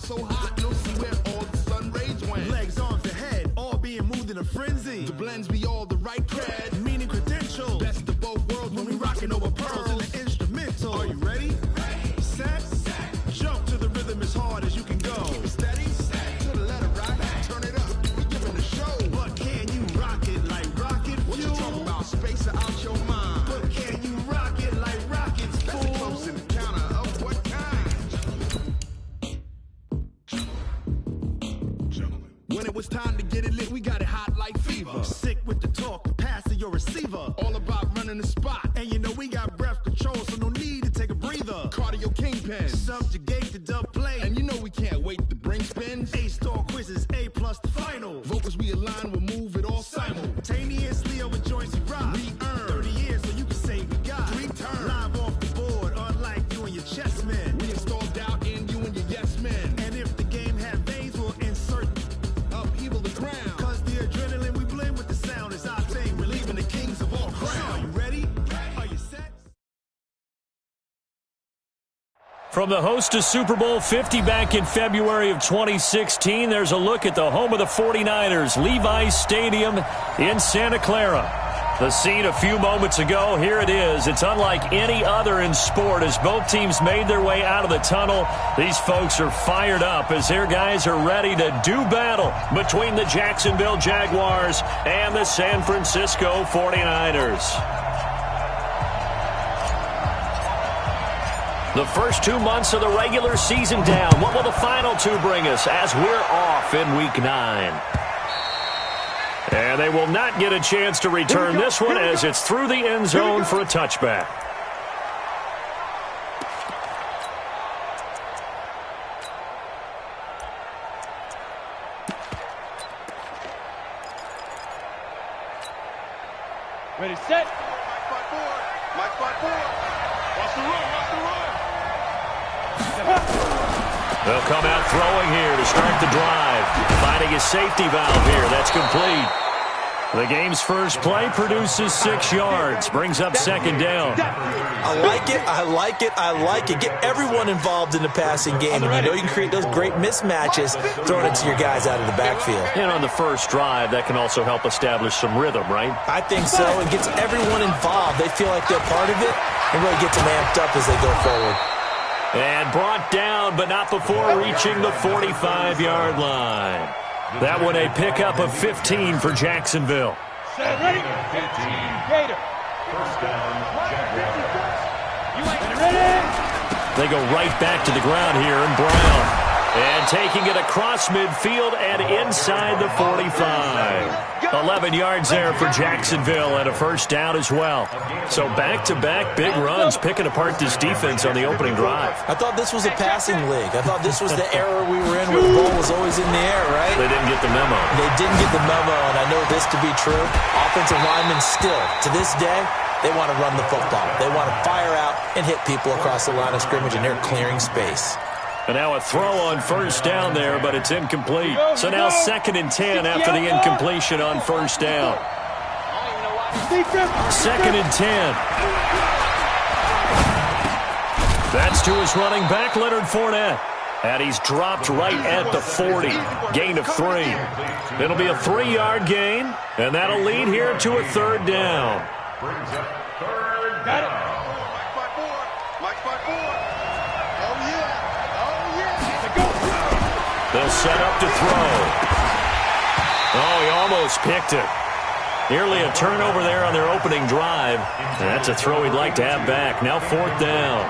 so hot, you'll see where all the sun rays went. Legs, arms, and head, all being moved in a frenzy. The blends be all the right cred. Meaning credentials. Best of both worlds When we rockin' over pearls in the instrumental. Are you ready? Set. Jump to the rhythm as hard as you can go. Steady, to the letter, right? Turn it up, we giving the show. But can you rock it like rocket fuel? What you talking about? Space out your mind. But can you rock it like rockets, That's a close fool? encounter of what kind? Gentlemen. When it was time to get it lit, we got it hot like fever. Sick with the talk, passing your receiver. All about running the spot. And you know we got breath control, so no need to take a breather. Cardio kingpin. Subjugate the dub play. And you know we can't wait to bring spins. A-star quizzes, A+ the final. Vocals we align, we'll move it all Simultaneously over joints we rock. We earn 30 years so you can say we got 3 turns. live off the board, unlike you and your chess men. We install doubt in you and your yes men. And if the game had veins, we'll insert. Upheaval the crown. Cause the adrenaline we blend with the sound is our thing, relieving the kings of all crowns. Are you ready? Are you set? From the host to Super Bowl 50 back in February of 2016, there's a look at the home of the 49ers, Levi's Stadium in Santa Clara. The scene a few moments ago, here it is. It's unlike any other in sport as both teams made their way out of the tunnel. These folks are fired up as their guys are ready to do battle between the Jacksonville Jaguars and the San Francisco 49ers. The first 2 months of the regular season down. What will the final 2 bring us as we're off in Week 9? And they will not get a chance to return this one as it's through the end zone for a touchback. Ready, set. Mike 5-4. Watch the run. They'll come out throwing here to start the drive. Finding a safety valve here. That's complete. The game's first play produces 6 yards. Brings up second down. I like it. Get everyone involved in the passing game. And you know you can create those great mismatches throwing it to your guys out of the backfield. And on the first drive, that can also help establish some rhythm, right? I think so. It gets everyone involved. They feel like they're part of it and really gets them amped up as they go forward. And brought down, but not before reaching the 45-yard line. That one a pickup of 15 for Jacksonville. Set, ready. 15. Gator. First down, Jaguars. You ain't ready. They go right back to the ground here, and Brown. And taking it across midfield and inside the 45. 11 yards there for Jacksonville and a first down as well. So back-to-back big runs picking apart this defense on the opening drive. I thought this was a passing league. I thought this was the era we were in where the ball was always in the air, right? They didn't get the memo. They didn't get the memo, and I know this to be true. Offensive linemen still, to this day, they want to run the football. They want to fire out and hit people across the line of scrimmage, and they're clearing space. And now a throw on first down there, but it's incomplete. So now 2nd and 10 after the incompletion on first down. 2nd and 10. That's to his running back, Leonard Fournette. And he's dropped right at the 40. Gain of 3. It'll be a 3-yard gain, and that'll lead here to a 3rd down. Brings up 3rd down. Mike 5-4. They'll set up to throw. Oh, he almost picked it. Nearly a turnover there on their opening drive. And that's a throw he'd like to have back. Now 4th down.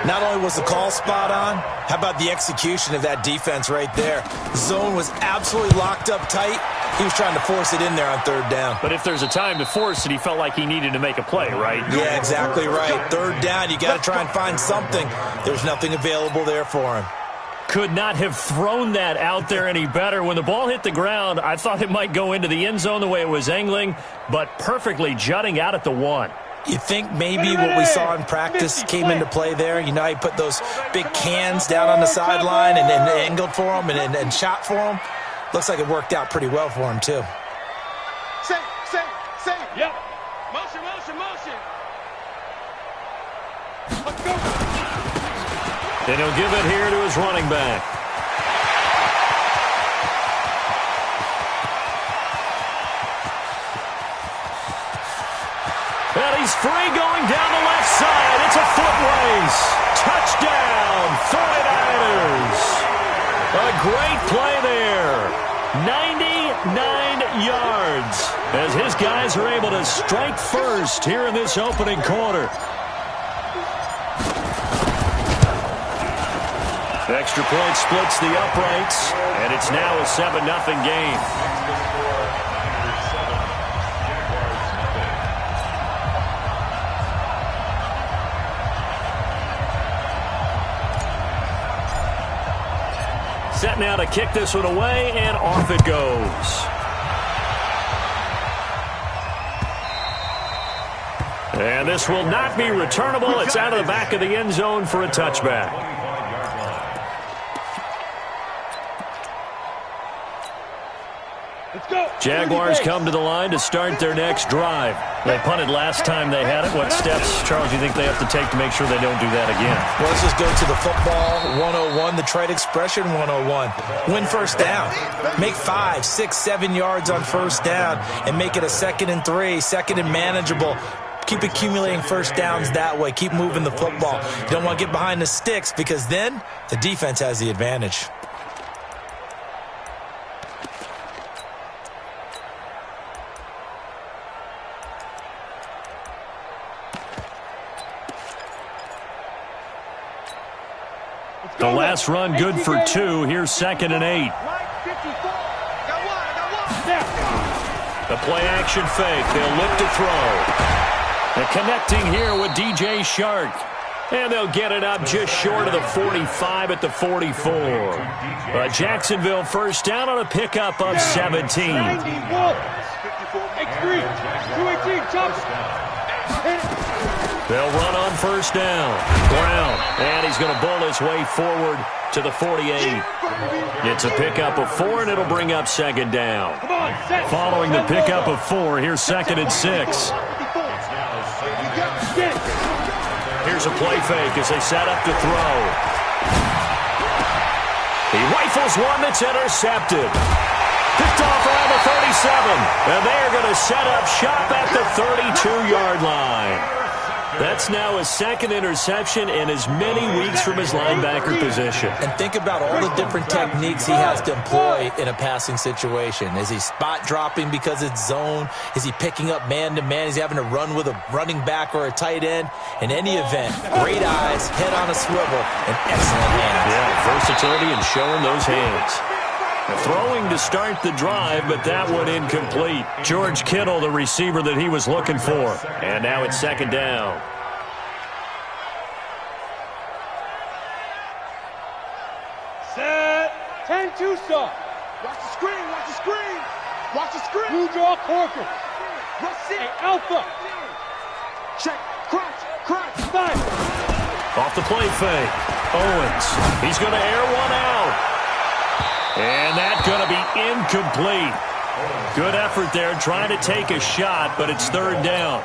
Not only was the call spot on, how about the execution of that defense right there? The zone was absolutely locked up tight. He was trying to force it in there on 3rd down. But if there's a time to force it, he felt like he needed to make a play, right? Yeah, exactly right. 3rd down, you got to try and find something. There's nothing available there for him. Could not have thrown that out there any better. When the ball hit the ground, I thought it might go into the end zone the way it was angling, but perfectly jutting out at the 1. You think maybe what we saw in practice came into play there? You know, he put those big cans down on the sideline and then angled for him and shot for him. Looks like it worked out pretty well for him, too. Say. Yep. Motion. Let's go. And he'll give it here to his running back. And he's free going down the left side. It's a foot race. Touchdown, 49ers. A great play there. 99 yards as his guys are able to strike first here in this opening quarter. Extra point splits the uprights, and it's now a 7-0 game. Set now to kick this one away, and off it goes. And this will not be returnable. It's out of the back of the end zone for a touchback. Jaguars come to the line to start their next drive. They punted last time they had it. What steps, Charles, do you think they have to take to make sure they don't do that again? Well, let's just go to the football 101, the trade expression 101. Win first down. Make 5, 6, 7 yards on first down and make it a 2nd and 3, 2nd and manageable. Keep accumulating first downs that way. Keep moving the football. You don't want to get behind the sticks because then the defense has the advantage. The last run good for 2. Here's 2nd and 8. The play action fake. They'll look to throw. And connecting here with DJ Shark. And they'll get it up just short of the 45 at the 44. Jacksonville first down on a pickup of 17. They'll run on first down. Brown, and he's going to bull his way forward to the 48. It's a pickup of 4, and it'll bring up 2nd down. Following the pickup of 4, here's 2nd and 6. Here's a play fake as they set up to throw. He rifles one that's intercepted. Picked off around the 37, and they're going to set up shop at the 32-yard line. That's now his 2nd interception in as many weeks from his linebacker position. And think about all the different techniques he has to employ in a passing situation. Is he spot dropping because it's zone? Is he picking up man-to-man? Is he having to run with a running back or a tight end? In any event, great eyes, head on a swivel, and excellent hands. Yeah, versatility and showing those hands. Throwing to start the drive, but that one incomplete. George Kittle, the receiver that he was looking for. And now it's 2nd down. Set. 10-2 stop. Watch the screen, watch the screen. Watch the screen. Blue draw Corker. What's it? Hey, Alpha. Check, crunch, crunch. Five. Off the play fake. Owens. He's going to air one out. And that's going to be incomplete. Good effort there trying to take a shot, but it's 3rd down.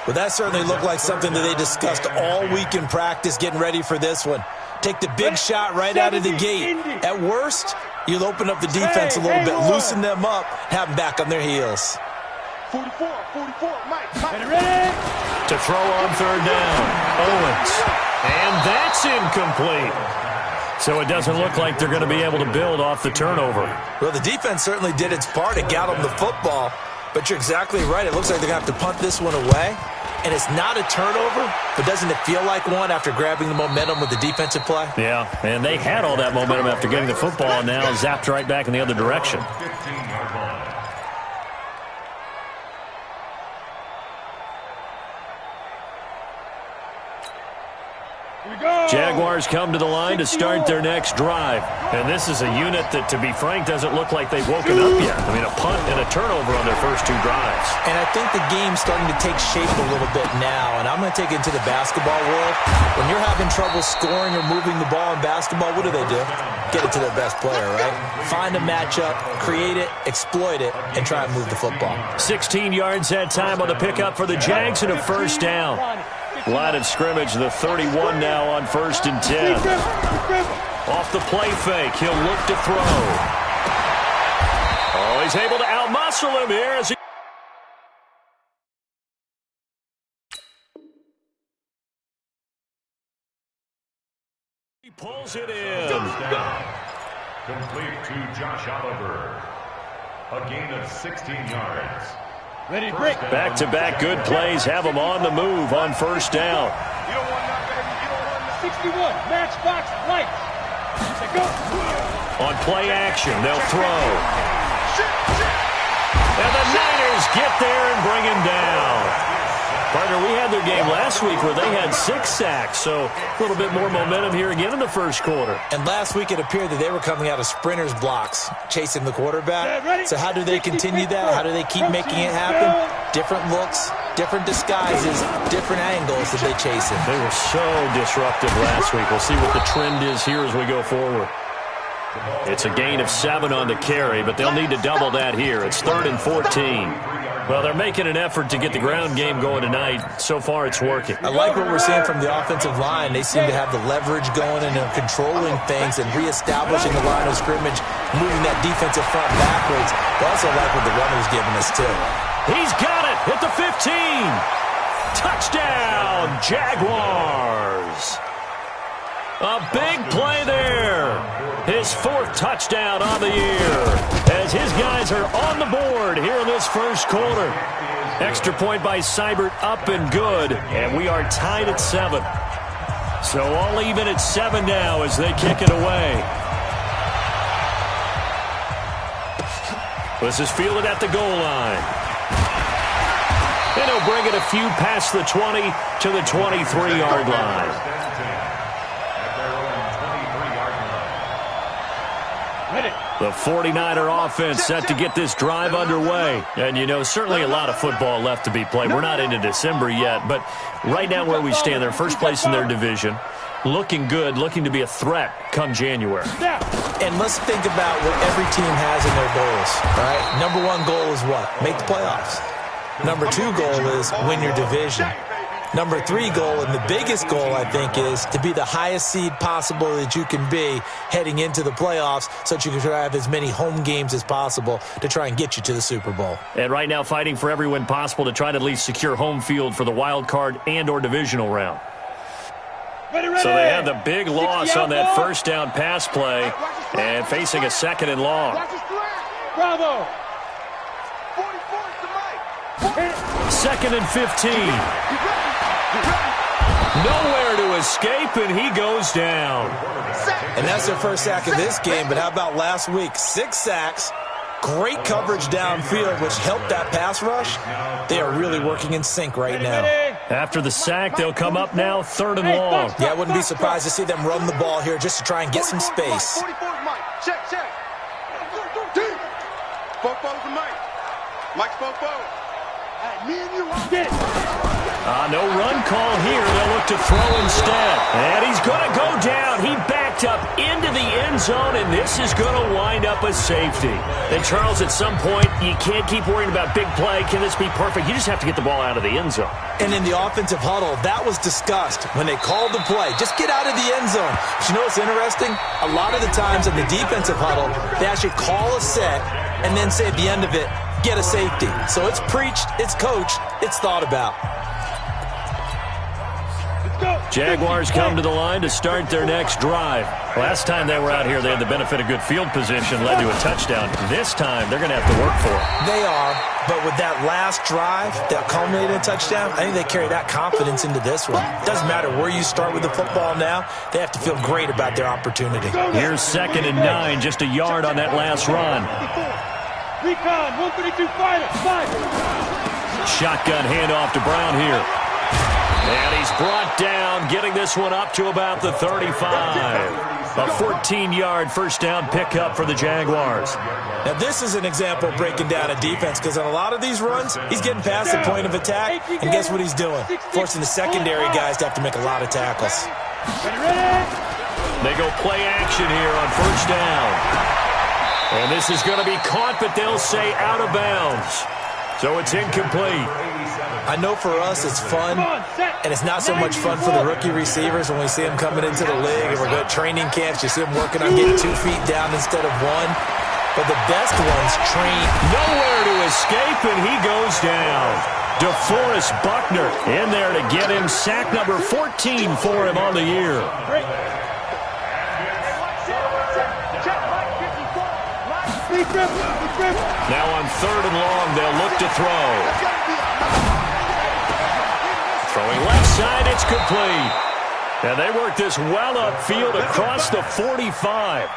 Well, that certainly looked like something that they discussed all week in practice getting ready for this one. Take the big shot right out of the gate. At worst, you'll open up the defense a little bit, loosen them up, have them back on their heels. 44, Mike. Ready? To throw on 3rd down. Owens. And that's incomplete. So it doesn't look like they're going to be able to build off the turnover. Well, the defense certainly did its part to get them the football, but you're exactly right. It looks like they're going to have to punt this one away, and it's not a turnover, but doesn't it feel like one after grabbing the momentum with the defensive play? Yeah, and they had all that momentum after getting the football, and now zapped right back in the other direction. Jaguars come to the line to start their next drive. And this is a unit that, to be frank, doesn't look like they've woken up yet. I mean, a punt and a turnover on their first 2 drives. And I think the game's starting to take shape a little bit now. And I'm going to take it into the basketball world. When you're having trouble scoring or moving the ball in basketball, what do? Get it to their best player, right? Find a matchup, create it, exploit it, and try and move the football. 16 yards that time on the pickup for the Jags and a first down. Line of scrimmage, the 31 now on 1st and 10. Off the play fake, he'll look to throw. Oh, he's able to outmuscle him here as he pulls it in. Complete to Josh Oliver. A gain of 16 yards. Ready, break. Back-to-back good plays have him on the move on 1st down. 61, matchbox, lights. Go. On play action, they'll throw. And the Niners get there and bring him down. Partner, we had their game last week where they had 6 sacks, so a little bit more momentum here again in the first quarter. And last week it appeared that they were coming out of sprinters blocks, chasing the quarterback. So how do they continue that? How do they keep making it happen? Different looks, different disguises, different angles that they chase it. They were so disruptive last week. We'll see what the trend is here as we go forward. It's a gain of 7 on the carry, but they'll need to double that here. It's 3rd and 14. Well, they're making an effort to get the ground game going tonight. So far, it's working. I like what we're seeing from the offensive line. They seem to have the leverage going and controlling things and reestablishing the line of scrimmage, moving that defensive front backwards. I also like what the runner's giving us, too. He's got it at the 15. Touchdown, Jaguars. A big play there. His 4th touchdown on the year as his guys are on the board here in this first quarter. Extra point by Seibert up and good, and we are tied at 7. So all even at 7 now as they kick it away. This is fielded at the goal line. And he'll bring it a few past the 20 to the 23-yard line. The 49er offense set to get this drive underway. And, you know, certainly a lot of football left to be played. We're not into December yet, but right now where we stand, they're first place in their division. Looking good, looking to be a threat come January. And let's think about what every team has in their goals, all right? Number 1 goal is what? Make the playoffs. Number 2 goal is win your division. Number 3 goal, and the biggest goal, I think, is to be the highest seed possible that you can be heading into the playoffs so that you can have as many home games as possible to try and get you to the Super Bowl. And right now fighting for every win possible to try to at least secure home field for the wild card and or divisional round. Ready. So they had the big loss on that first down pass play and facing a 2nd and long. Bravo. 2nd and 15. Nowhere to escape, and he goes down. And that's their first sack of this game, but how about last week? 6 sacks, great coverage downfield, which helped that pass rush. They are really working in sync right now. After the sack, they'll come up now 3rd and long. Yeah, I wouldn't be surprised to see them run the ball here just to try and get some space. Check. Fofo's the mic. Mike's Fofo. Me and you. Get it. No run call here. They'll look to throw instead. And he's going to go down. He backed up into the end zone, and this is going to wind up a safety. And, Charles, at some point, you can't keep worrying about big play. Can this be perfect? You just have to get the ball out of the end zone. And in the offensive huddle, that was discussed when they called the play. Just get out of the end zone. But you know what's interesting? A lot of the times in the defensive huddle, they actually call a set and then say at the end of it, get a safety. So it's preached, it's coached, it's thought about. Jaguars come to the line to start their next drive. Last time they were out here, they had the benefit of good field position, led to a touchdown. This time, they're going to have to work for it. They are, but with that last drive that culminated in a touchdown, I think they carry that confidence into this one. Doesn't matter where you start with the football now, they have to feel great about their opportunity. Here's 2nd and 9, just a yard on that last run. Recon, 132 fighter, 5. Shotgun handoff to Brown here. And he's brought down, getting this one up to about the 35. A 14-yard first down pickup for the Jaguars. Now, this is an example of breaking down a defense because on a lot of these runs, he's getting past the point of attack, and guess what he's doing? Forcing the secondary guys to have to make a lot of tackles. They go play action here on first down. And this is going to be caught, but they'll say out of bounds. So it's incomplete. I know for us it's fun, and it's not so much fun for the rookie receivers when we see them coming into the league and we're going to training camps. You see them working on getting 2 feet down instead of 1. But the best ones train. Nowhere to escape, and he goes down. DeForest Buckner in there to get him. Sack number 14 for him on the year. Now on 3rd and long, they'll look to throw. Throwing left side, it's complete. And they work this well upfield across the 45.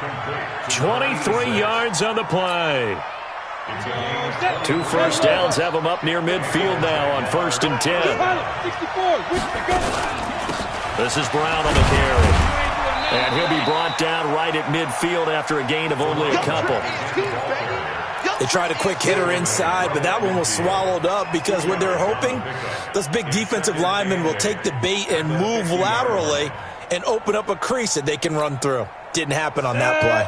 23 yards on the play. 2 first downs have them up near midfield now on 1st and 10. This is Brown on the carry. And he'll be brought down right at midfield after a gain of only a couple. They tried a quick hitter inside, but that one was swallowed up because what they're hoping, those big defensive linemen will take the bait and move laterally and open up a crease that they can run through. Didn't happen on that play.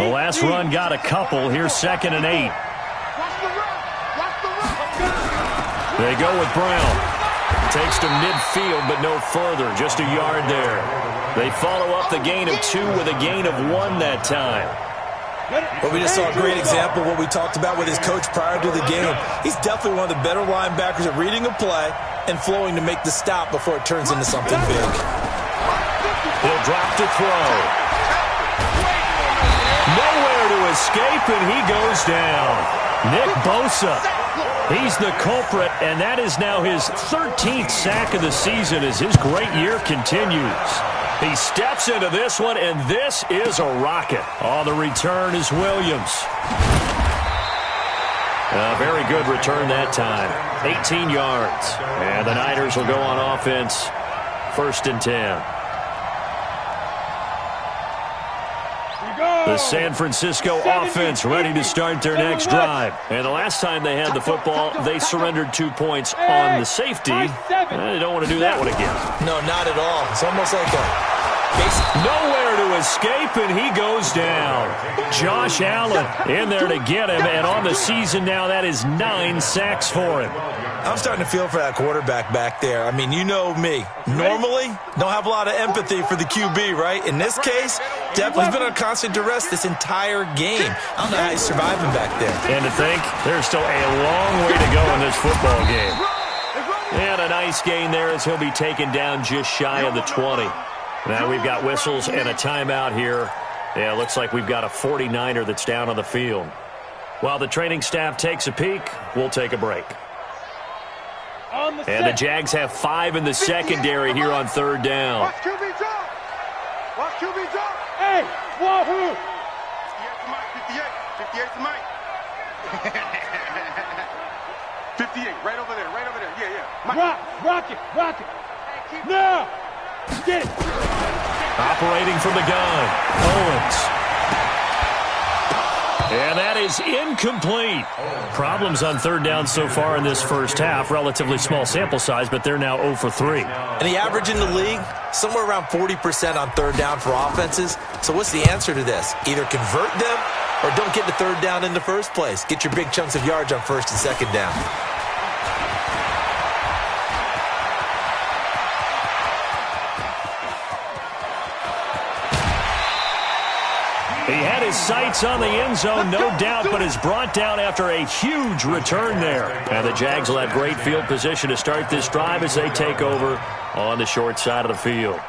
The last run got a couple. Here's 2nd and 8. They go with Brown. Takes to midfield, but no further. Just a yard there. They follow up the gain of 2 with a gain of 1 that time. But we just saw a great example of what we talked about with his coach prior to the game. He's definitely one of the better linebackers at reading a play and flowing to make the stop before it turns into something big. He'll drop to throw. Nowhere to escape, and he goes down. Nick Bosa. He's the culprit, and that is now his 13th sack of the season as his great year continues. He steps into this one, and this is a rocket. On the return is Williams. A very good return that time. 18 yards. And the Niners will go on offense. 1st and 10. The San Francisco offense ready to start their next drive. And the last time they had the football, they surrendered 2 points on the safety. They don't want to do that one again. No, not at all. It's almost like a nowhere to escape, and he goes down. Josh Allen in there to get him, and on the season now, that is 9 sacks for him. I'm starting to feel for that quarterback back there. I mean, you know me. Normally, don't have a lot of empathy for the QB, right? In this case, definitely been on constant duress this entire game. I don't know how he's surviving back there. And to think, there's still a long way to go in this football game. And a nice gain there as he'll be taken down just shy of the 20. Now we've got whistles and a timeout here. Yeah, it looks like we've got a 49er that's down on the field. While the training staff takes a peek, we'll take a break. And the Jags have 5 in the secondary here on 3rd down. Watch QB drop. Watch QB drop. Hey, wahoo! 58 to Mike. 58, right over there, yeah. Mike. Rock it. No! Get it. Operating from the gun, Owens. And that is incomplete. Problems on 3rd down so far in this first half. Relatively small sample size, but they're now 0 for 3. And the average in the league, somewhere around 40% on 3rd down for offenses. So what's the answer to this? Either convert them or don't get to 3rd down in the first place. Get your big chunks of yards on 1st and 2nd down. He had his sights on the end zone, no doubt, but is brought down after a huge return there. And the Jags will have great field position to start this drive as they take over on the short side of the field.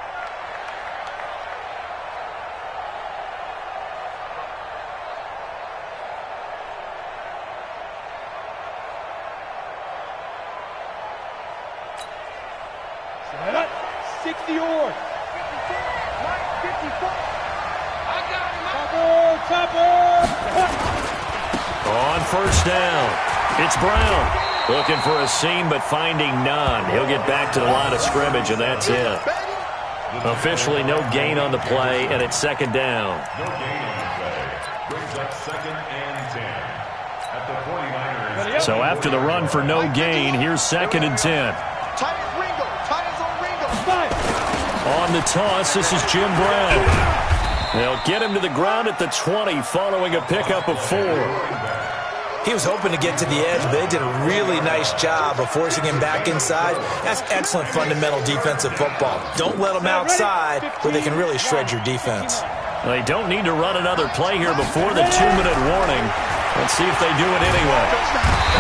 Set up. 60 yards. 54. On 1st down, it's Brown. Looking for a seam, but finding none. He'll get back to the line of scrimmage, and that's it. Officially no gain on the play, and it's 2nd down. No gain on the play. Brings up 2nd and 10. At the 49ers. So after the run for no gain, here's 2nd and 10. On the toss, this is Jim Brown. They'll get him to the ground at the 20 following a pickup of 4. He was hoping to get to the edge, but they did a really nice job of forcing him back inside. That's excellent fundamental defensive football. Don't let them outside where they can really shred your defense. They don't need to run another play here before the 2-minute warning. Let's see if they do it anyway.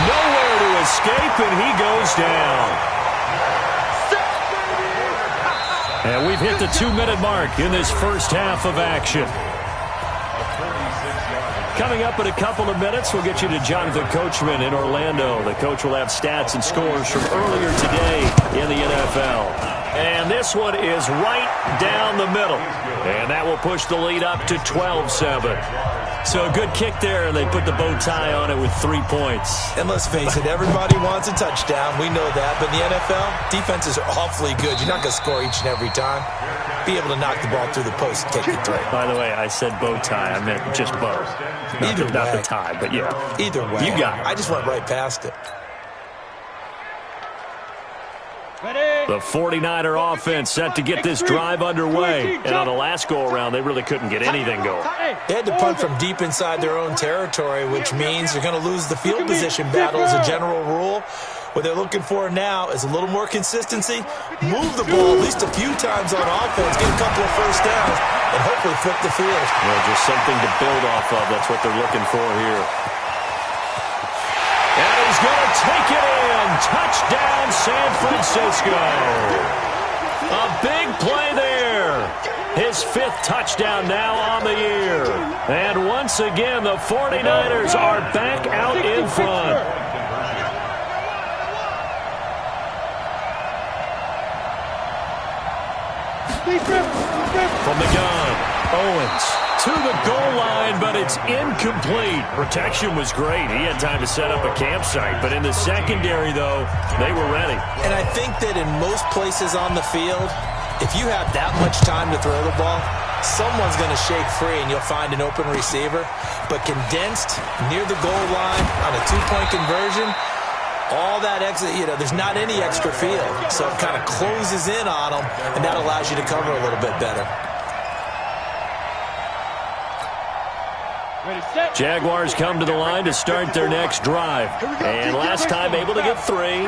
Nowhere to escape, and he goes down. And we've hit the 2-minute mark in this first half of action. Coming up in a couple of minutes, we'll get you to Jonathan Coachman in Orlando. The coach will have stats and scores from earlier today in the NFL. And this one is right down the middle. And that will push the lead up to 12-7. So a good kick there, and they put the bow tie on it with 3 points. And let's face it, everybody wants a touchdown. We know that. But in the NFL, defenses are awfully good. You're not going to score each and every time. Be able to knock the ball through the post and kick it through. By the way, I said bow tie. I meant just bow. Not the tie, but yeah. Either way. You got it. I just went right past it. The 49er offense set to get this drive underway. And on the last go-around, they really couldn't get anything going. They had to punt from deep inside their own territory, which means they're going to lose the field position battle as a general rule. What they're looking for now is a little more consistency, move the ball at least a few times on offense, get a couple of first downs, and hopefully flip the field. Well, just something to build off of. That's what they're looking for here. And he's going to take it in. Touchdown, San Francisco. A big play there. His 5th touchdown now on the year. And once again, the 49ers are back out in front. From the gun, Owens to the goal line, but it's incomplete. Protection was great. He had time to set up a campsite, but in the secondary, though, they were ready. And I think that in most places on the field, if you have that much time to throw the ball, someone's going to shake free and you'll find an open receiver. But condensed near the goal line on a 2-point conversion, all that exit, there's not any extra field. So it kind of closes in on them, and that allows you to cover a little bit better. Jaguars come to the line to start their next drive. And last time able to get 3.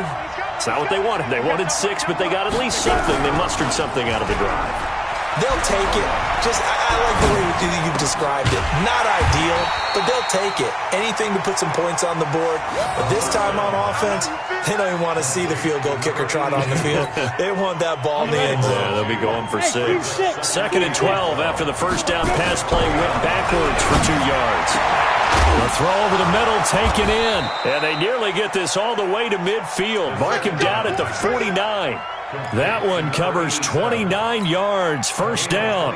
It's not what they wanted. They wanted 6, but they got at least something. They mustered something out of the drive. They'll take it. I like the way you've described it. Not ideal, but they'll take it. Anything to put some points on the board. But this time on offense, they don't even want to see the field goal kicker trot on the field. They want that ball in the end zone. Yeah, they'll be going for 6. 2nd and 12 after the first down pass play went backwards for 2 yards. A throw over the middle taken in. And they nearly get this all the way to midfield. Mark him down at the 49. That one covers 29 yards. First down.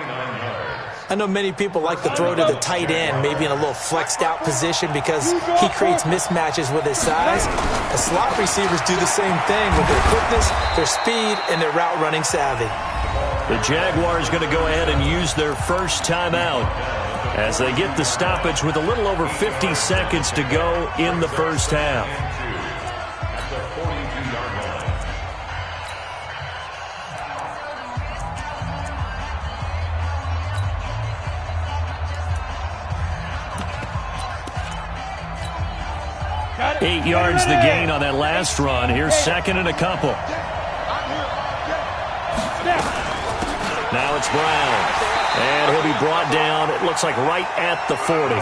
I know many people like to throw to the tight end, maybe in a little flexed out position because he creates mismatches with his size. The slot receivers do the same thing with their quickness, their speed, and their route running savvy. The Jaguars going to go ahead and use their first timeout as they get the stoppage with a little over 50 seconds to go in the first half. 8 yards the gain on that last run. Here's 2nd and a couple. Now it's Brown. And he'll be brought down, it looks like right at the 40.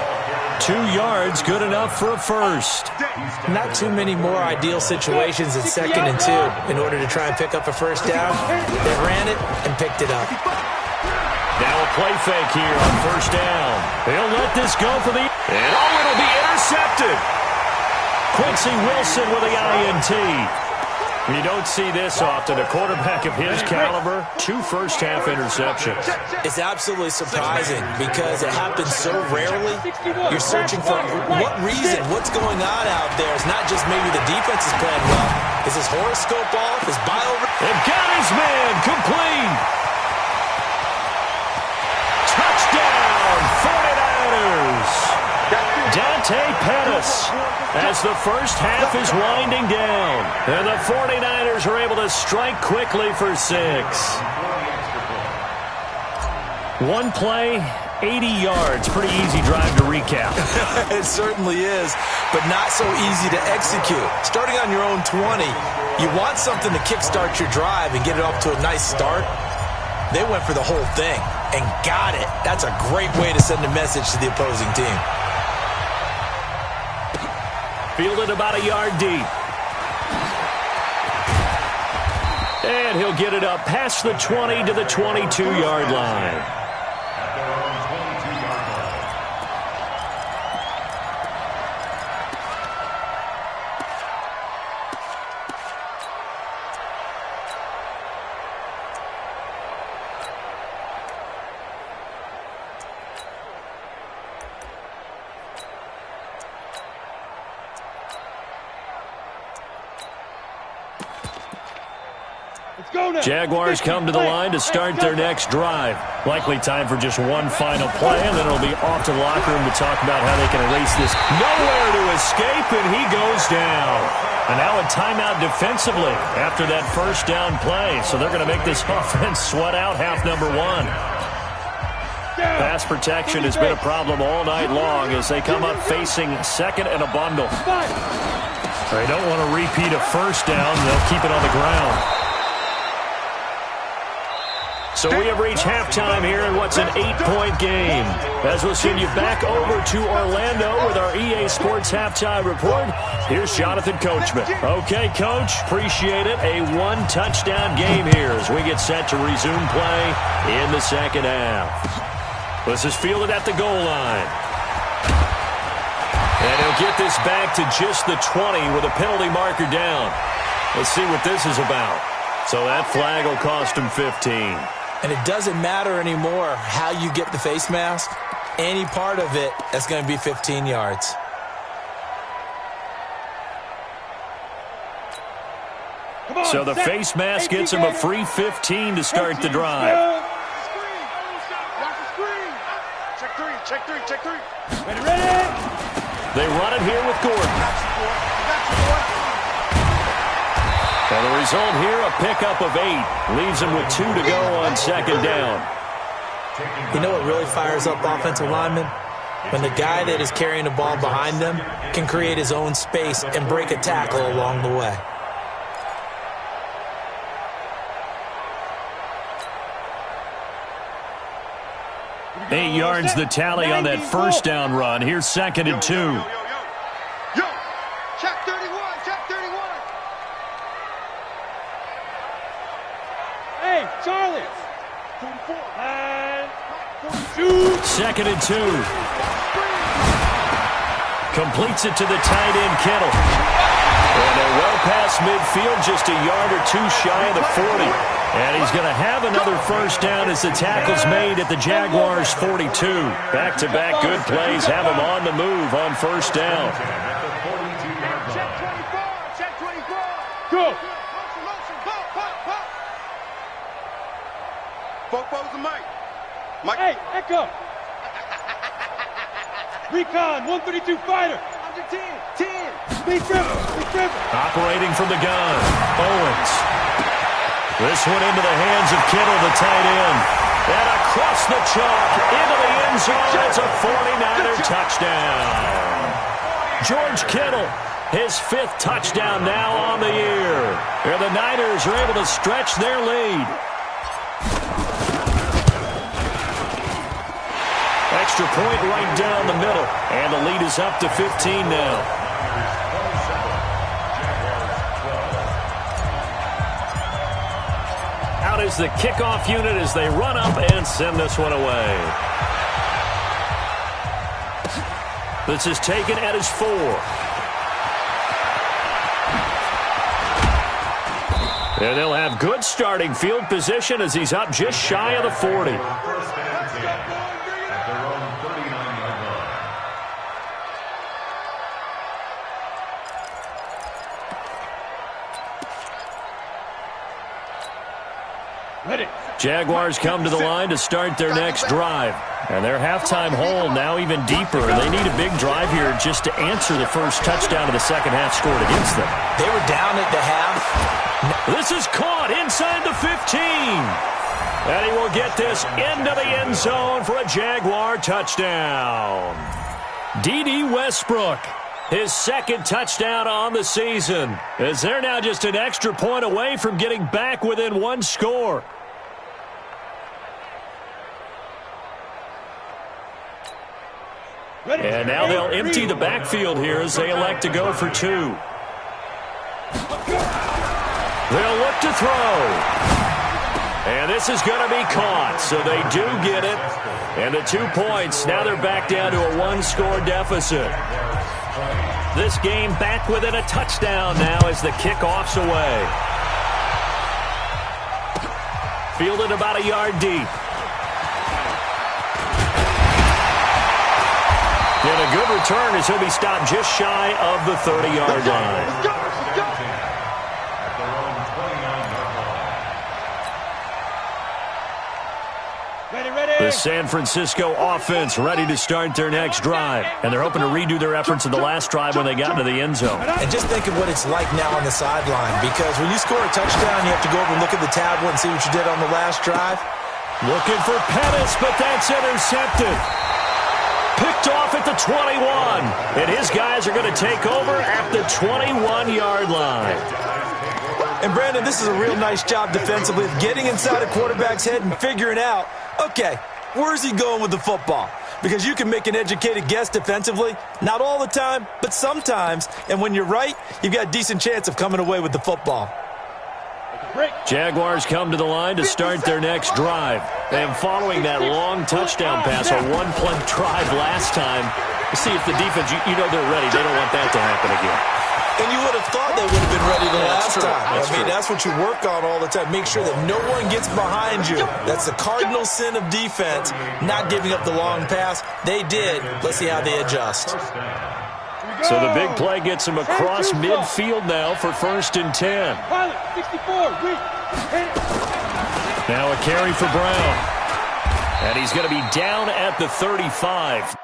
2 yards, good enough for a first. Not too many more ideal situations at 2nd and 2 in order to try and pick up a first down. They ran it and picked it up. Now a play fake here on first down. They'll let this go for the... And it'll be intercepted. Quincy Wilson with the INT. You don't see this often. A quarterback of his caliber, 2 first-half interceptions. It's absolutely surprising because it happens so rarely. You're searching for what reason, what's going on out there. It's not just maybe the defense is playing well. Is his horoscope off? Is bio... They've got his man complete. Touchdown, 49ers. Dante Pettis as the first half is winding down. And the 49ers are able to strike quickly for 6. 1 play, 80 yards. Pretty easy drive to recap. It certainly is, but not so easy to execute. Starting on your own 20, you want something to kickstart your drive and get it off to a nice start. They went for the whole thing and got it. That's a great way to send a message to the opposing team. Fielded about a yard deep. And he'll get it up past the 20 to the 22-yard line. At their own 22-yard line. Jaguars come to the line to start their next drive. Likely time for just one final play, and then it'll be off to the locker room to talk about how they can erase this. Nowhere to escape, and he goes down. And now a timeout defensively after that first down play. So they're going to make this offense sweat out half number one. Pass protection has been a problem all night long as they come up facing second and a bundle. They don't want to repeat a first down. They'll keep it on the ground. So we have reached halftime here in what's an 8-point game. As we'll send you back over to Orlando with our EA Sports Halftime Report, here's Jonathan Coachman. Okay, Coach, appreciate it. A one-touchdown game here as we get set to resume play in the second half. This is fielded at the goal line. And he'll get this back to just the 20 with a penalty marker down. Let's see what this is about. So that flag will cost him 15. And it doesn't matter anymore how you get the face mask. Any part of it, that's going to be 15 yards. So the face mask gets him a free 15 to start the drive. Check three. Ready? They run it here with Gordon. And the result here, a pickup of 8. Leaves him with 2 to go on second down. You know what really fires up offensive linemen? When the guy that is carrying the ball behind them can create his own space and break a tackle along the way. Eight yards the tally on that first down run. Here's second and 2. Yo, check 31. Hey, Charlie. 44. And 42. Second and 2. Completes it to the tight end, Kittle. And they're well past midfield, just a yard or two shy of the 40. And he's going to have another first down as the tackle's made at the Jaguars' 42. Back-to-back good plays have him on the move on first down. Check 24. Go. Motion. Pop. Fopo's the mic. Hey, echo. Recon, 132 fighter. 10. Speed triple. Operating from the gun, Owens. This one into the hands of Kittle, the tight end. And across the chalk, into the end zone. It's a 49er touchdown. George Kittle, his 5th touchdown now on the year. And the Niners are able to stretch their lead. Extra point right down the middle. And the lead is up to 15 now. Out is the kickoff unit as they run up and send this one away. This is taken at his 4. And they'll have good starting field position as he's up just shy of the 40. Jaguars come to the line to start their next drive. And their halftime hole now even deeper. And they need a big drive here just to answer the first touchdown of the second half scored against them. They were down at the half. This is caught inside the 15. And he will get this into the end zone for a Jaguar touchdown. D.D. Westbrook, his second touchdown on the season, as they're now just an extra point away from getting back within one score. And now they'll empty the backfield here as they elect to go for two. They'll look to throw. And this is going to be caught, so they do get it. And the 2 points, now they're back down to a one-score deficit. This game back within a touchdown now as the kickoff's away. Fielded about a yard deep. And a good return as he'll be stopped just shy of the 30-yard line. The San Francisco offense ready to start their next drive. And they're hoping to redo their efforts in the last drive when they got into the end zone. And just think of what it's like now on the sideline. Because when you score a touchdown, you have to go over and look at the tablet and see what you did on the last drive. Looking for Pettis, but that's intercepted. Picked off at the 21. And his guys are going to take over at the 21-yard line. And, Brandon, this is a real nice job defensively of getting inside a quarterback's head and figuring out, okay, where's he going with the football? Because you can make an educated guess defensively, not all the time, but sometimes. And when you're right, you've got a decent chance of coming away with the football. Jaguars come to the line to start their next drive. And following that long touchdown pass, a one-play drive last time, see if the defense, you know they're ready. They don't want that to happen again. And you would have thought they would have been ready the last time. That's what you work on all the time. Make sure that no one gets behind you. That's the cardinal sin of defense, not giving up the long pass. They did. Let's see how they adjust. So the big play gets him across midfield now for 1st and 10. Now a carry for Brown. And he's going to be down at the 35.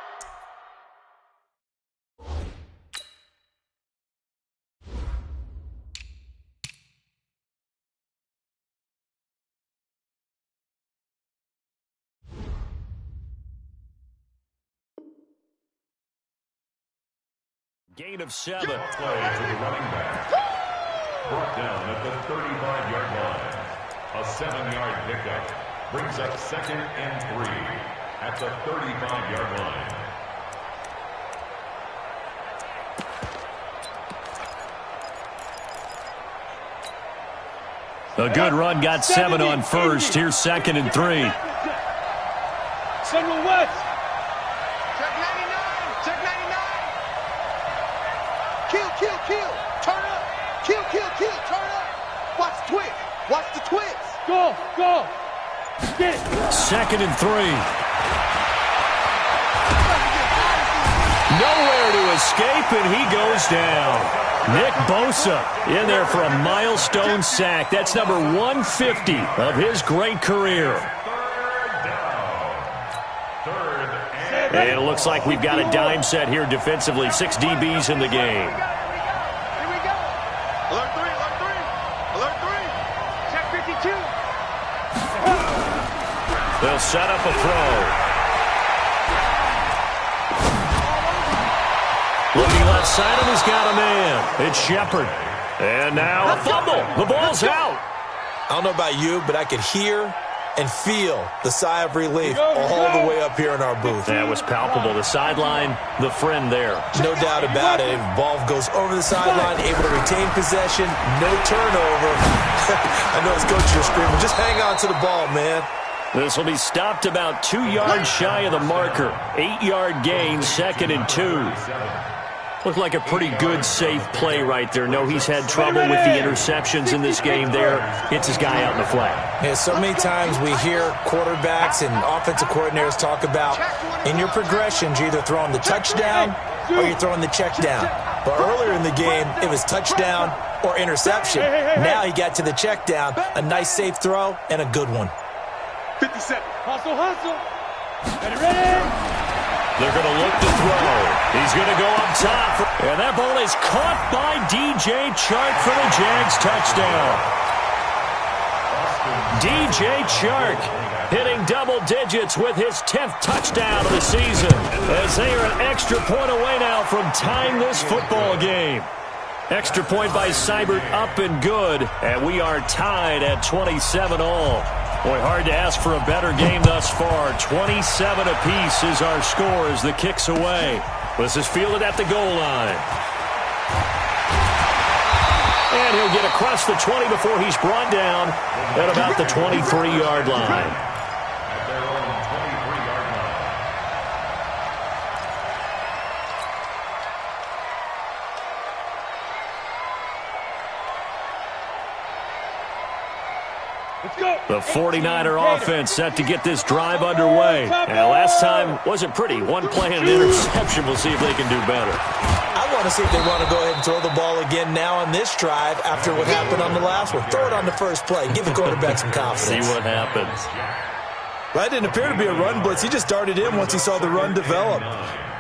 Gain of 7. Play to the running back. Brought down at the 35-yard line. A 7-yard pickup brings up 2nd and 3 at the 35-yard line. A good run, got 7 on first. Here's 2nd and 3. Central West. Kill. Turn up. Kill. Turn up. Watch the twist. Watch the twist. Go. Get it. 2nd and 3. Nowhere to escape, and he goes down. Nick Bosa in there for a milestone sack. That's number 150 of his great career. And it looks like we've got a dime set here defensively. 6 DBs in the game. They'll set up a throw. Looking left side, and he's got a man. It's Shepard. And now a fumble. The ball's out. I don't know about you, but I could hear and feel the sigh of relief all the way up here in our booth. That was palpable. The sideline, the friend there. No doubt about it. Ball goes over the sideline, able to retain possession, no turnover. I know his coach is screaming, just hang on to the ball, man. This will be stopped about 2 yards shy of the marker. 8-yard gain, 2nd and 2. Looked like a pretty good, safe play right there. No, he's had trouble with the interceptions in this game there. Hits his guy out in the flat. Yeah, so many times we hear quarterbacks and offensive coordinators talk about in your progressions, you're either throwing the touchdown or you're throwing the check down. But earlier in the game, it was touchdown or interception. Now he got to the check down, a nice safe throw and a good one. 57. Hustle. Ready? They're going to look to throw. He's going to go up top. And that ball is caught by DJ Chark for the Jags touchdown. DJ Chark hitting double digits with his 10th touchdown of the season, as they are an extra point away now from tying this football game. Extra point by Seibert up and good, and we are tied at 27 all. Boy, hard to ask for a better game thus far. 27 apiece is our score as the kick's away. This is fielded at the goal line. And he'll get across the 20 before he's brought down at about the 23-yard line. At their own 23-yard line. Let's go. The 49er offense set to get this drive underway. And last time wasn't pretty. One play and an interception. We'll see if they can do better. I want to see if they want to go ahead and throw the ball again now on this drive after what happened on the last one. Throw it on the first play. Give the quarterback some confidence. See what happens. That didn't appear to be a run blitz. He just darted in once he saw the run develop.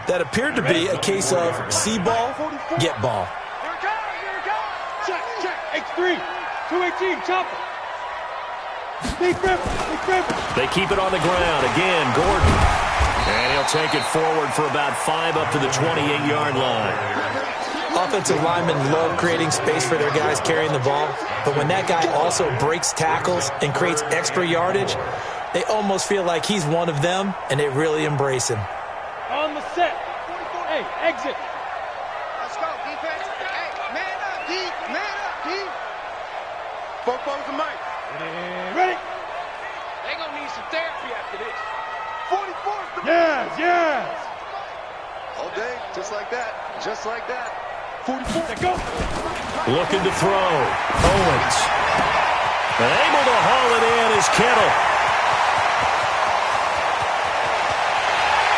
That appeared to be a case of see ball, get ball. Here it comes. Here it comes. Check. X3. 218. Chopper. Big river. They keep it on the ground. Again, Gordon. And he'll take it forward for about 5 up to the 28-yard line. Offensive linemen love creating space for their guys carrying the ball, but when that guy also breaks tackles and creates extra yardage, they almost feel like he's one of them, and they really embrace him. On the set. Hey, exit. Let's go, defense. Hey, man up, D. Man up, D. Both bones of Mike. And ready? They gonna need some therapy after this. 44's the Yes. all day, just like that. Just like that. 44. Let's go. Looking to throw. Owens. And able to haul it in is Kittle.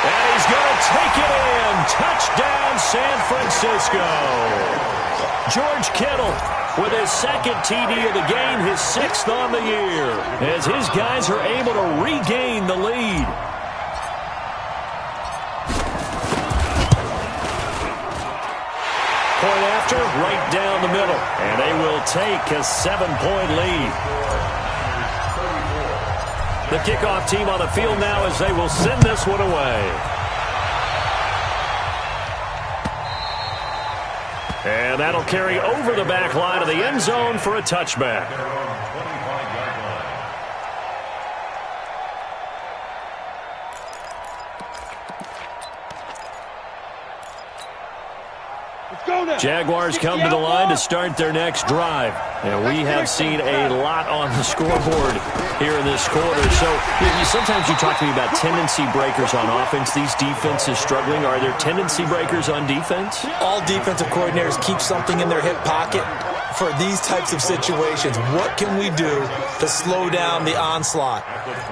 And he's going to take it in. Touchdown, San Francisco. George Kittle with his second TD of the game, his 6th on the year, as his guys are able to regain the lead. Point after, right down the middle. And they will take a 7-point lead. The kickoff team on the field now as they will send this one away. And that'll carry over the back line of the end zone for a touchback. Their own 25-yard line. Let's go now. Jaguars come to the line to start their next drive. And we have seen a lot on the scoreboard here in this quarter. So sometimes you talk to me about tendency breakers on offense. These defenses struggling. Are there tendency breakers on defense? All defensive coordinators keep something in their hip pocket for these types of situations. What can we do to slow down the onslaught?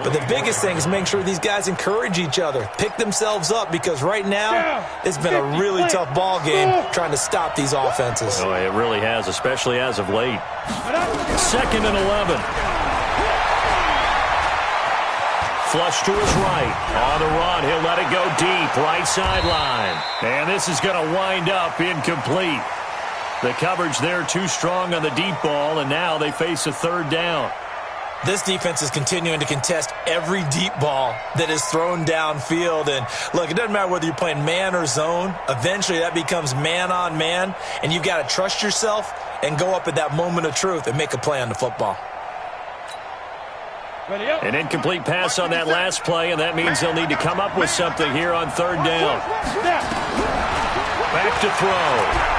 But the biggest thing is making sure these guys encourage each other, pick themselves up, because right now it's been a really tough ball game trying to stop these offenses. Oh, it really has, especially as of late. 2nd and 11. Flush to his right. On the run, he'll let it go deep. Right sideline. And this is going to wind up incomplete. The coverage there too strong on the deep ball, and now they face a 3rd down. This defense is continuing to contest every deep ball that is thrown downfield. And look, it doesn't matter whether you're playing man or zone. Eventually that becomes man on man, and you've got to trust yourself and go up at that moment of truth and make a play on the football. An incomplete pass on that last play, and that means they'll need to come up with something here on 3rd down. Back to throw.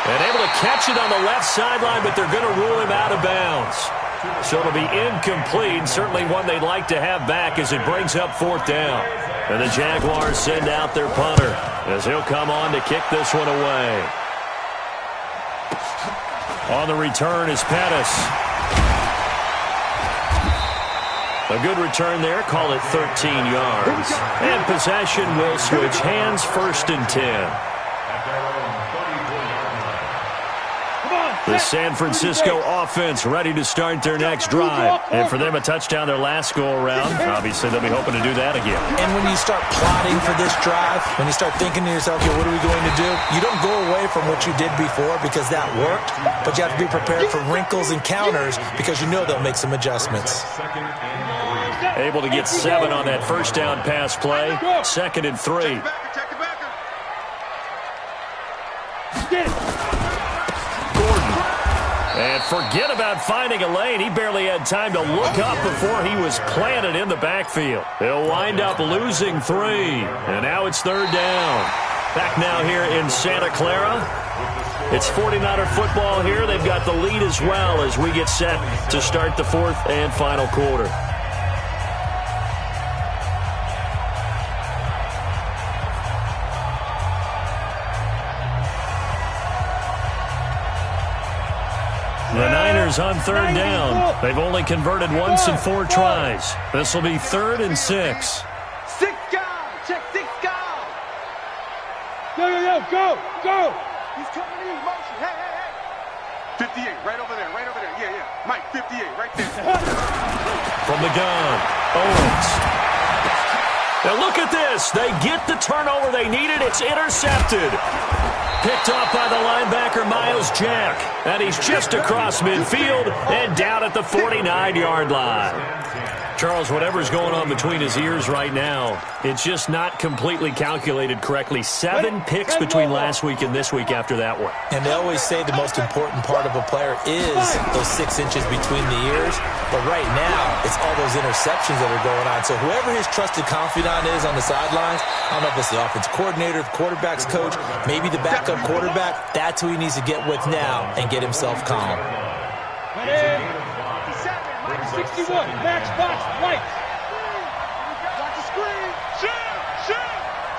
And able to catch it on the left sideline, but they're going to rule him out of bounds. So it'll be incomplete, certainly one they'd like to have back as it brings up 4th down. And the Jaguars send out their punter as he'll come on to kick this one away. On the return is Pettis. A good return there, call it 13 yards. And possession will switch hands, 1st and 10. At their own 34-yard line. The The San Francisco offense ready to start their next drive. And for them, a touchdown their last go-around. Obviously, they'll be hoping to do that again. And when you start plotting for this drive, when you start thinking to yourself, okay, what are we going to do? You don't go away from what you did before because that worked, but you have to be prepared for wrinkles and counters because you know they'll make some adjustments. Able to get 7 on that first down pass play. 2nd and 3. Gordon. And forget about finding a lane. He barely had time to look up before he was planted in the backfield. They'll wind up losing 3. And now it's 3rd down. Back now here in Santa Clara. It's 49er football here. They've got the lead as well as we get set to start the 4th and final quarter. The Niners on 3rd down. They've only converted once in 4 tries. This will be 3rd and 6. 6 guys. Check 6 guys. Go. He's coming in motion. Hey. 58, right over there. Yeah. Mike, 58, right there. From the gun, Owens. Now look at this. They get the turnover they needed. It's intercepted. Picked off by the linebacker, Miles Jack. And he's just across midfield and down at the 49-yard line. Charles, whatever's going on between his ears right now, it's just not completely calculated correctly. 7 picks between last week and this week after that one. And they always say the most important part of a player is those 6 inches between the ears. But right now, it's all those interceptions that are going on. So whoever his trusted confidant is on the sidelines, I don't know if it's the offensive coordinator, the quarterback's coach, maybe the backup quarterback, that's who he needs to get with now and get himself calm. 61, match box, lights. Watch the screen. Shoot.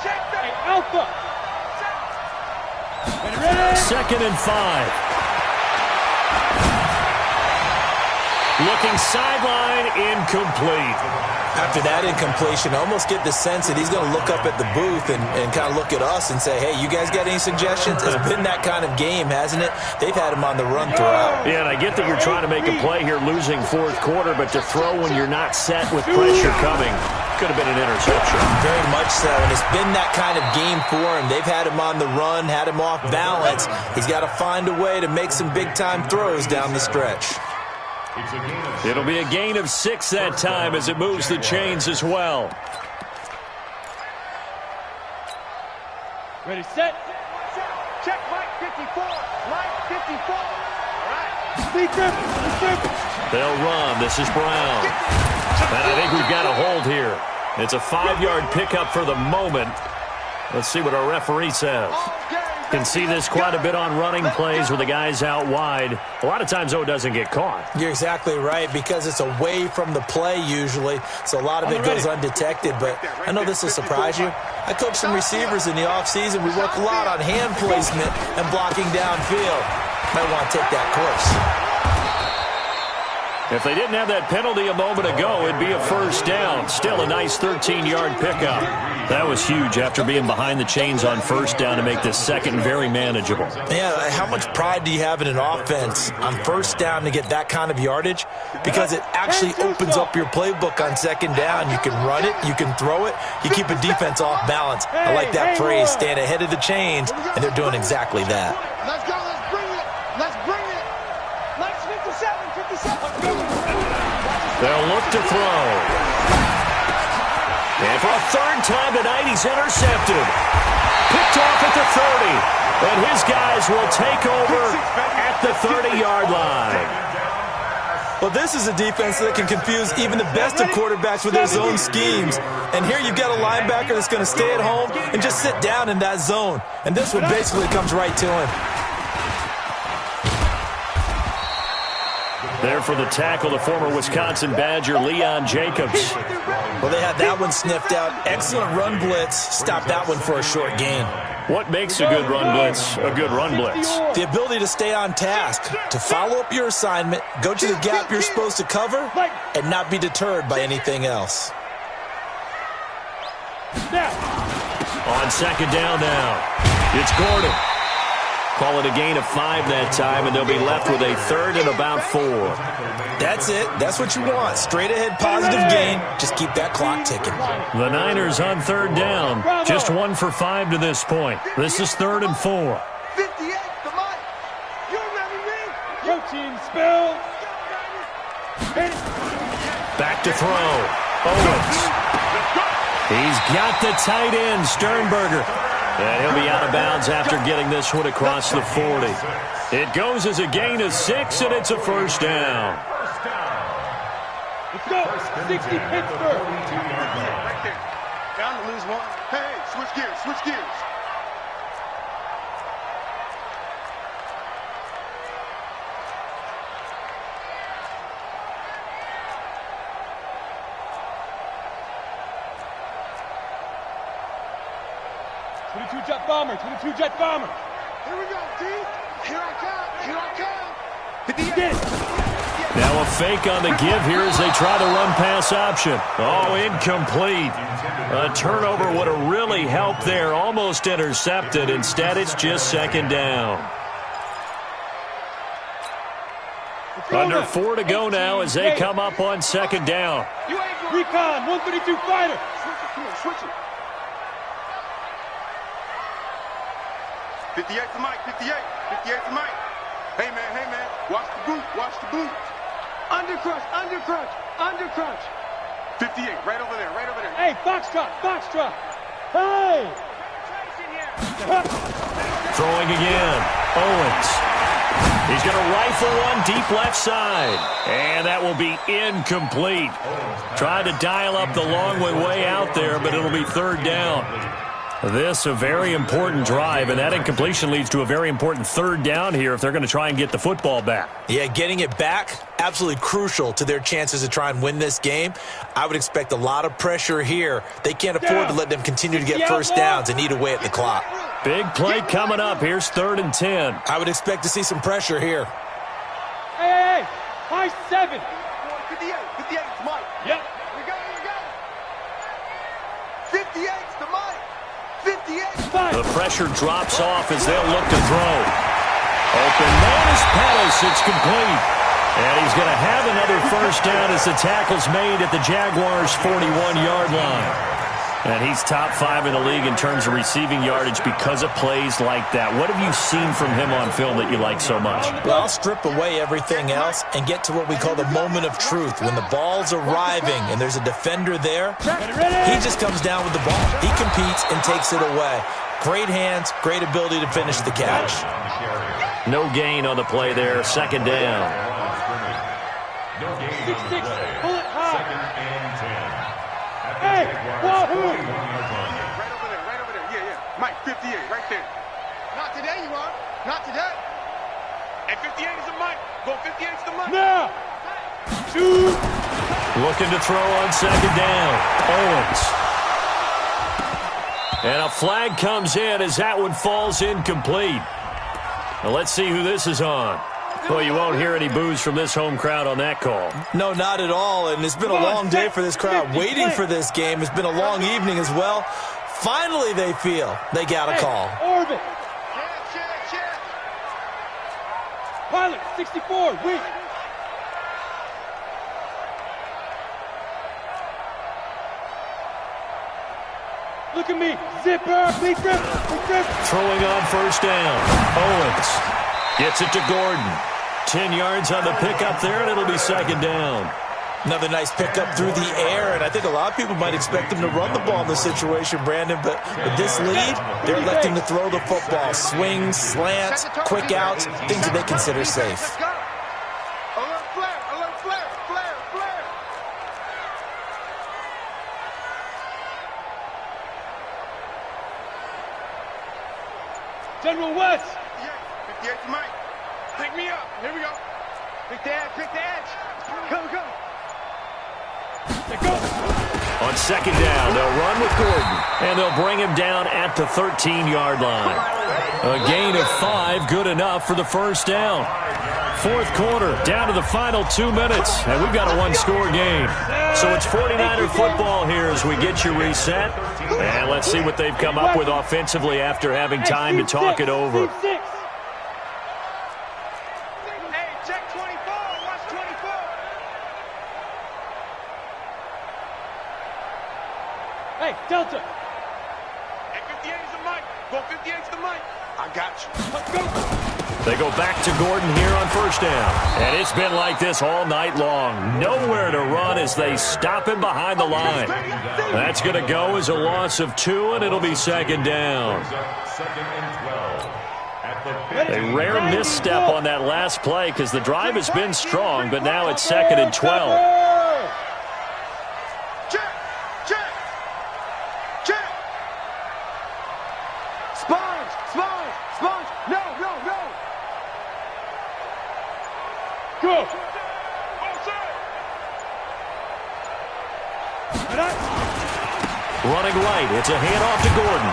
Check that. Hey, Alpha. Ready? 2nd and 5. Looking sideline, incomplete. After that incompletion, I almost get the sense that he's going to look up at the booth and kind of look at us and say, hey, you guys got any suggestions? It's been that kind of game, hasn't it? They've had him on the run throughout. Yeah, and I get that you're trying to make a play here losing 4th quarter, but to throw when you're not set with pressure coming could have been an interception. Very much so, and it's been that kind of game for him. They've had him on the run, had him off balance. He's got to find a way to make some big-time throws down the stretch. It'll be a gain of 6 that time as it moves the chains as well. Ready, set. Check Mike 54. Mike 54. All right. Speed grip. They'll run. This is Brown. And I think we've got a hold here. It's a 5-yard pickup for the moment. Let's see what our referee says. Can see this quite a bit on running plays with the guys out wide. A lot of times, though, it doesn't get caught. You're exactly right, because it's away from the play usually, so a lot of it goes undetected. But I know this will surprise you. I coach some receivers in the offseason. We work a lot on hand placement and blocking downfield. Might want to take that course. If they didn't have that penalty a moment ago, it'd be a 1st down. Still a nice 13-yard pickup. That was huge after being behind the chains on 1st down to make this 2nd very manageable. Yeah, how much pride do you have in an offense on 1st down to get that kind of yardage? Because it actually opens up your playbook on 2nd down. You can run it, you can throw it, you keep a defense off balance. I like that phrase, staying ahead of the chains, and they're doing exactly that. Let's go. Let's bring it. Let's 57. They'll look to throw. And for a 3rd time tonight, he's intercepted. Picked off at the 30. And his guys will take over at the 30-yard line. Well, this is a defense that can confuse even the best of quarterbacks with their zone schemes. And here you've got a linebacker that's going to stay at home and just sit down in that zone. And this one basically comes right to him. There for the tackle, the former Wisconsin Badger, Leon Jacobs. Well, they had that one sniffed out. Excellent run blitz. Stopped that one for a short gain. What makes a good run blitz a good run blitz? The ability to stay on task, to follow up your assignment, go to the gap you're supposed to cover, and not be deterred by anything else. On 2nd down now, it's Gordon. Call it a gain of 5 that time, and they'll be left with a 3rd and about 4. That's it. That's what you want. Straight ahead positive gain. Just keep that clock ticking. The Niners on 3rd down. Just 1 for 5 to this point. This is 3rd and 4. 58, the mic. You remember me? Protein spill. Back to throw. Owens. He's got the tight end, Sternberger. And he'll be out of bounds after getting this one across the 40. It goes as a gain of 6, and it's a 1st down. Let's go. 60 Pittsburgh. Right there. Down to lose 1. Hey, switch gears, switch gears. Jet bomber, 22 jet bomber. Here we go, D. Here I come. Here I come. He did. Now a fake on the give here as they try the run-pass option. Oh, incomplete. A turnover would have really helped there. Almost intercepted. Instead, it's just 2nd down. Under 4 to go now as they come up on 2nd down. Recon, 132 fighter. Come on, switch it. 58 to Mike, 58. 58 to Mike. Hey, man. Watch the boot, watch the boot. Undercrunch, undercrunch, undercrunch. 58, right over there, right over there. Hey, Foxtrot, Foxtrot. Hey! Throwing again. Owens. He's going to rifle one deep left side. And that will be incomplete. Trying to dial up the long way out there, but it'll be 3rd down. This a very important drive, and that incompletion leads to a very important 3rd down here if they're going to try and get the football back. Yeah, getting it back, absolutely crucial to their chances to try and win this game. I would expect a lot of pressure here. They can't afford to let them continue to get 1st downs and eat away at the clock. Big play coming up. Here's 3rd and 10. I would expect to see some pressure here. Hey, high 7. 58, 58 to Mike. Yep. Here we go. 58's to Mike. 58. The pressure drops off as they'll look to throw. Open man is Pettis. It's complete. And he's going to have another 1st down as the tackle's made at the Jaguars' 41-yard line. And he's top 5 in the league in terms of receiving yardage because of plays like that. What have you seen from him on film that you like so much? Well, I'll strip away everything else and get to what we call the moment of truth. When the ball's arriving and there's a defender there, he just comes down with the ball. He competes and takes it away. Great hands, great ability to finish the catch. No gain on the play there. 2nd down. 6-6. Pull it high. 2nd and 10. Hey, wahoo! Right over there. Yeah. Mike, 58, right there. Not today, you are. Not today. And 58 is a Mike. Go 58 is the Mike. Now! 2. Looking to throw on 2nd down. Owens. And a flag comes in as that one falls incomplete. Now let's see who this is on. Well, you won't hear any boos from this home crowd on that call. No, not at all. And it's been a long day for this crowd waiting for this game. It's been a long evening as well. Finally, they feel they got a call. Orbit. Check. Pilot, 64, weak. Look at me. Zipper, big grip. Throwing on 1st down. Owens gets it to Gordon. 10 yards on the pickup there, and it'll be 2nd down. Another nice pickup through the air, and I think a lot of people might expect them to run the ball in this situation, Brandon, but with this lead, they're electing to throw the football. Swings, slants, quick outs, things that they consider safe. Alert flare. General West. 58 to Mike. Pick me up. Here we go. Pick the edge. Go. Let go. On 2nd down, they'll run with Gordon, and they'll bring him down at the 13-yard line. A gain of 5, good enough for the 1st down. 4th quarter, down to the final 2 minutes, and we've got a 1-score game. So it's 49er football here as we get you reset. And let's see what they've come up with offensively after having time to talk it over. Hey, Delta. Hey, 58 is the mic. Go 58 is the mic. I got you. Let's go. They go back to Gordon here on first down. And it's been like this all night long. Nowhere to run as they stop him behind the line. That's going to go as a loss of 2, and it'll be second down. Second and 12. A rare misstep on that last play because the drive has been strong, but now it's second and 12. Check. Check. Check. Sponge. Sponge. Sponge. No. Go. Running right, it's a handoff to Gordon.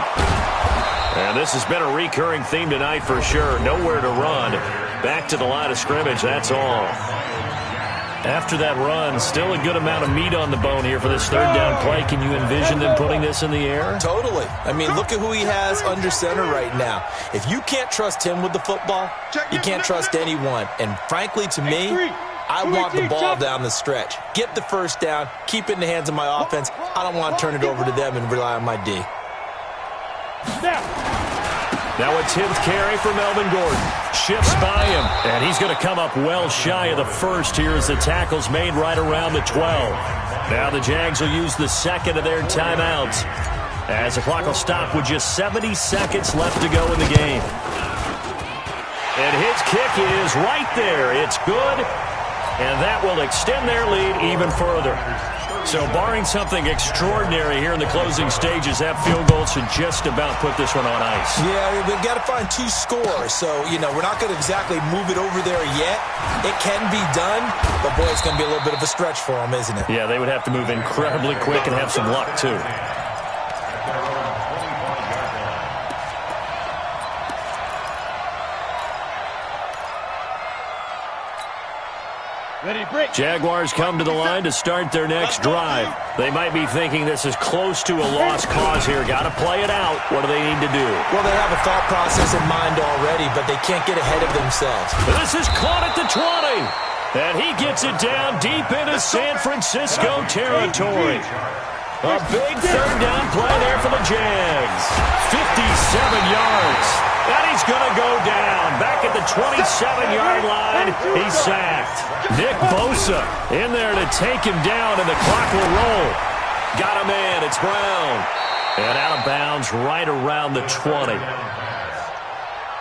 And this has been a recurring theme tonight for sure. Nowhere to run. Back to the line of scrimmage, that's all. After that run, still a good amount of meat on the bone here for this third down play. Can you envision them putting this in the air? Totally. I mean, look at who he has under center right now. If you can't trust him with the football, you can't trust anyone. And frankly, to me, I want the ball down the stretch. Get the first down, keep it in the hands of my offense. I don't want to turn it over to them and rely on my D. Now a 10th carry for Melvin Gordon. Shifts by him, and he's going to come up well shy of the first here as the tackle's made right around the 12. Now the Jags will use the second of their timeouts as the clock will stop with just 70 seconds left to go in the game. And his kick is right there. It's good, and that will extend their lead even further. So barring something extraordinary here in the closing stages, that field goal should just about put this one on ice. Yeah, they've got to find 2 scores. So, we're not going to exactly move it over there yet. It can be done, but, boy, it's going to be a little bit of a stretch for them, isn't it? Yeah, they would have to move incredibly quick and have some luck, too. Jaguars come to the line to start their next drive. They might be thinking this is close to a lost cause here. Got to play it out. What do they need to do? Well, they have a thought process in mind already, but they can't get ahead of themselves. This is caught at the 20. And he gets it down deep into San Francisco territory. A big third down play there for the Jags. 57 yards. And he's going to go down. Back at the 27-yard line, he's sacked. Nick Bosa in there to take him down, and the clock will roll. Got a man. It's Brown. And out of bounds right around the 20.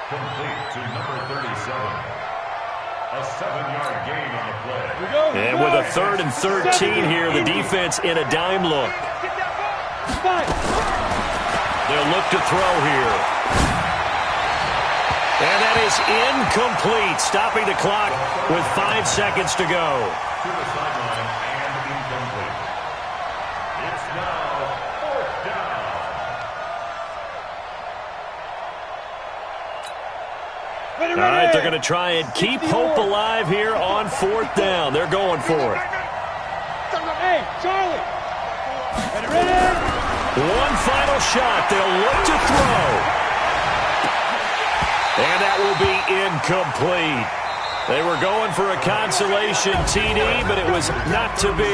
Complete to number 37. A 7-yard gain on the play. And with a 3rd and 13 here, the defense in a dime look. They'll look to throw here. And that is incomplete, stopping the clock with 5 seconds to go. To the sideline and incomplete. It's now 4th down. All right, they're going to try and keep hope alive here on 4th down. They're going for it. Hey, Charlie. Ready? One final shot. They'll look to throw. And that will be incomplete. They were going for a consolation TD, but it was not to be.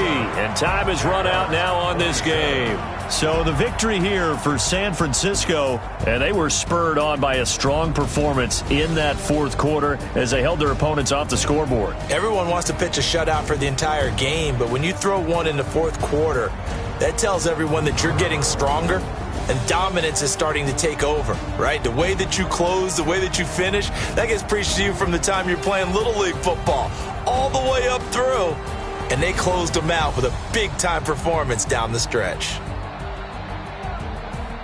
And time has run out now on this game. So the victory here for San Francisco, and they were spurred on by a strong performance in that 4th quarter as they held their opponents off the scoreboard. Everyone wants to pitch a shutout for the entire game, but when you throw one in the 4th quarter, that tells everyone that you're getting stronger. And dominance is starting to take over, right? The way that you close, the way that you finish, that gets preached to you from the time you're playing Little League football all the way up through. And they closed them out with a big-time performance down the stretch.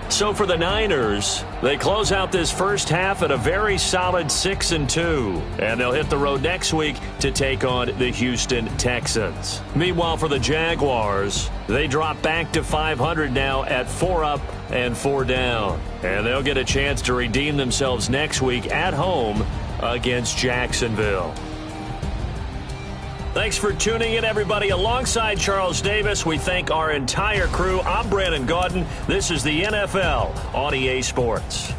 So for the Niners, they close out this first half at a very solid 6-2. And they'll hit the road next week to take on the Houston Texans. Meanwhile, for the Jaguars, they drop back to 500 now at 4 up and 4 down. And they'll get a chance to redeem themselves next week at home against Jacksonville. Thanks for tuning in, everybody. Alongside Charles Davis, we thank our entire crew. I'm Brandon Gaudin. This is the NFL on EA Sports.